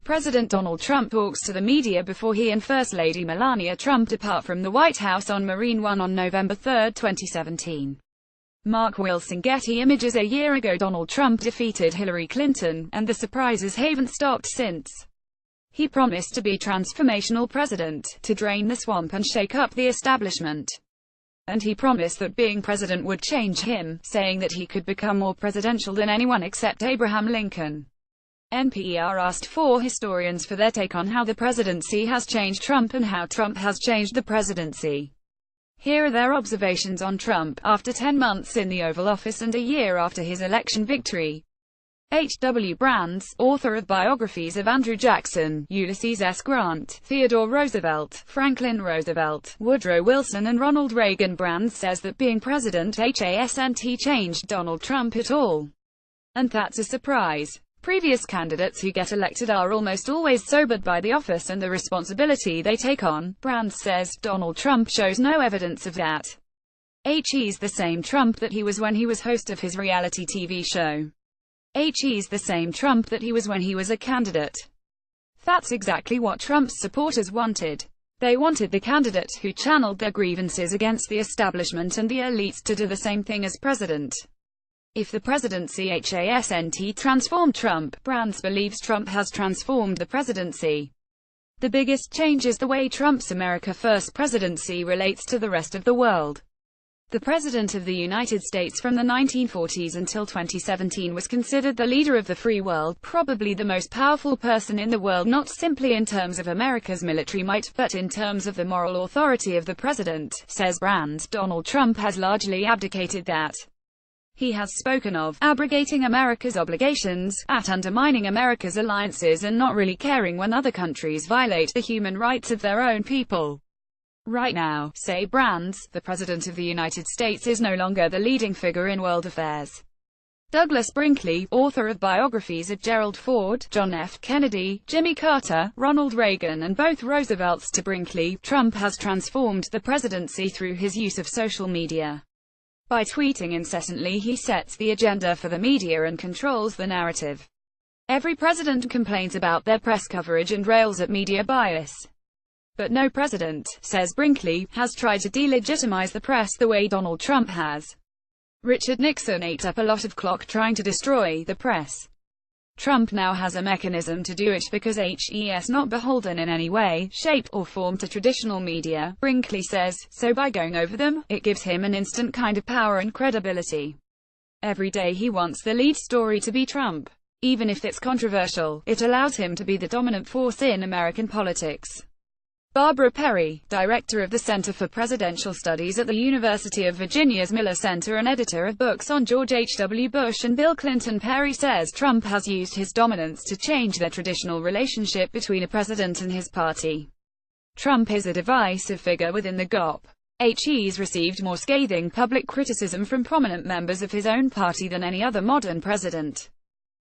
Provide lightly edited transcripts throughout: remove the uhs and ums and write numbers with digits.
President Donald Trump talks to the media before he and First Lady Melania Trump depart from the White House on Marine One on November 3, 2017. Mark Wilson. Getty Images. A year ago Donald Trump defeated Hillary Clinton, and the surprises haven't stopped since. He promised to be transformational president, to drain the swamp and shake up the establishment. And he promised that being president would change him, saying that he could become more presidential than anyone except Abraham Lincoln. NPR asked 4 historians for their take on how the presidency has changed Trump and how Trump has changed the presidency. Here are their observations on Trump, after 10 months in the Oval Office and a year after his election victory. H. W. Brands, author of biographies of Andrew Jackson, Ulysses S. Grant, Theodore Roosevelt, Franklin Roosevelt, Woodrow Wilson and Ronald Reagan. Brands says that being president hasn't changed Donald Trump at all. And that's a surprise. Previous candidates who get elected are almost always sobered by the office and the responsibility they take on. Brands says Donald Trump shows no evidence of that. He's the same Trump that he was when he was host of his reality TV show. He's the same Trump that he was when he was a candidate. That's exactly what Trump's supporters wanted. They wanted the candidate who channeled their grievances against the establishment and the elites to do the same thing as president. If the presidency hasn't transformed Trump, Brands believes Trump has transformed the presidency. The biggest change is the way Trump's America First presidency relates to the rest of the world. The President of the United States from the 1940s until 2017 was considered the leader of the free world, probably the most powerful person in the world, not simply in terms of America's military might, but in terms of the moral authority of the president, says Brands. Donald Trump has largely abdicated that. He has spoken of abrogating America's obligations, at undermining America's alliances and not really caring when other countries violate the human rights of their own people. Right now, say Brands, the President of the United States is no longer the leading figure in world affairs. Douglas Brinkley, author of biographies of Gerald Ford, John F. Kennedy, Jimmy Carter, Ronald Reagan and both Roosevelts. To Brinkley, Trump has transformed the presidency through his use of social media. By tweeting incessantly he sets the agenda for the media and controls the narrative. Every president complains about their press coverage and rails at media bias. But no president, says Brinkley, has tried to delegitimize the press the way Donald Trump has. Richard Nixon ate up a lot of clock trying to destroy the press. Trump now has a mechanism to do it because he's not beholden in any way, shape, or form to traditional media, Brinkley says, so by going over them, it gives him an instant kind of power and credibility. Every day he wants the lead story to be Trump. Even if it's controversial, it allows him to be the dominant force in American politics. Barbara Perry, director of the Center for Presidential Studies at the University of Virginia's Miller Center and editor of books on George H. W. Bush and Bill Clinton. Perry says Trump has used his dominance to change the traditional relationship between a president and his party. Trump is a divisive figure within the GOP. He's received more scathing public criticism from prominent members of his own party than any other modern president.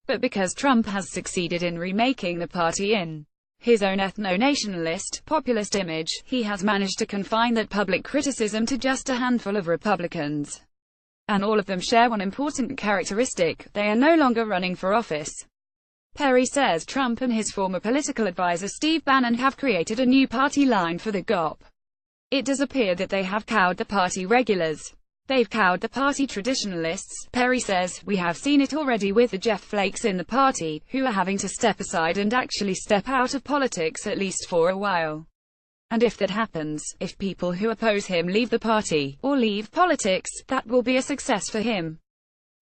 But because Trump has succeeded in remaking the party in his own ethno-nationalist, populist image, he has managed to confine that public criticism to just a handful of Republicans. And all of them share one important characteristic: they are no longer running for office. Perry says Trump and his former political advisor Steve Bannon have created a new party line for the GOP. It does appear that they have cowed the party regulars. They've cowed the party traditionalists, Perry says. We have seen it already with the Jeff Flakes in the party, who are having to step aside and actually step out of politics at least for a while. And if that happens, if people who oppose him leave the party, or leave politics, that will be a success for him.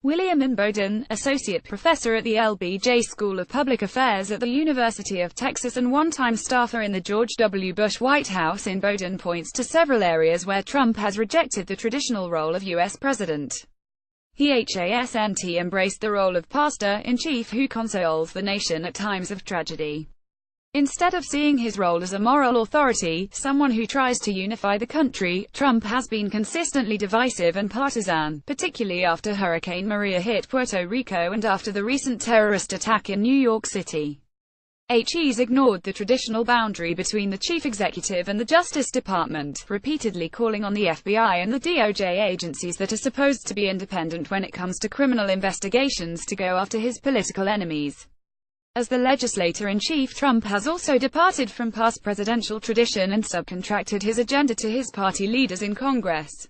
William M. Bowden, associate professor at the LBJ School of Public Affairs at the University of Texas and one-time staffer in the George W. Bush White House, in Bowden points to several areas where Trump has rejected the traditional role of U.S. president. He hasn't embraced the role of pastor-in-chief who consoles the nation at times of tragedy. Instead of seeing his role as a moral authority, someone who tries to unify the country, Trump has been consistently divisive and partisan, particularly after Hurricane Maria hit Puerto Rico and after the recent terrorist attack in New York City. He's ignored the traditional boundary between the chief executive and the Justice Department, repeatedly calling on the FBI and the DOJ agencies that are supposed to be independent when it comes to criminal investigations to go after his political enemies. As the legislator-in-chief, Trump has also departed from past presidential tradition and subcontracted his agenda to his party leaders in Congress.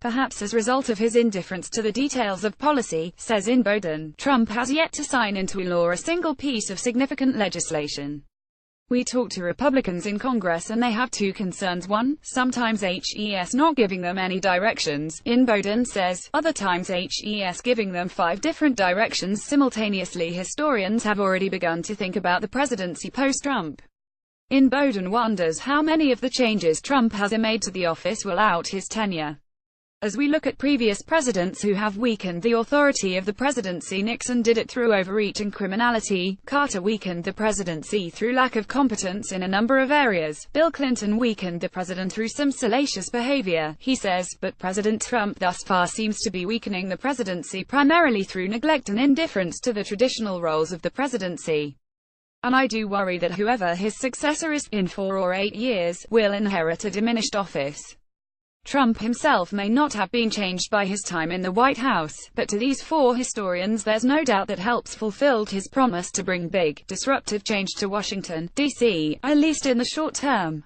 Perhaps as a result of his indifference to the details of policy, says in Bowden, Trump has yet to sign into law a single piece of significant legislation. We talk to Republicans in Congress and they have two concerns. One, sometimes HES not giving them any directions, in Bowden says, other times HES giving them 5 different directions simultaneously. Historians have already begun to think about the presidency post-Trump. In Bowden wonders how many of the changes Trump has made to the office will out his tenure. As we look at previous presidents who have weakened the authority of the presidency, Nixon did it through overreach and criminality, Carter weakened the presidency through lack of competence in a number of areas, Bill Clinton weakened the president through some salacious behavior, he says, but President Trump thus far seems to be weakening the presidency primarily through neglect and indifference to the traditional roles of the presidency. And I do worry that whoever his successor is, in 4 or 8 years, will inherit a diminished office. Trump himself may not have been changed by his time in the White House, but to these 4 historians there's no doubt that helps fulfilled his promise to bring big, disruptive change to Washington, D.C., at least in the short term.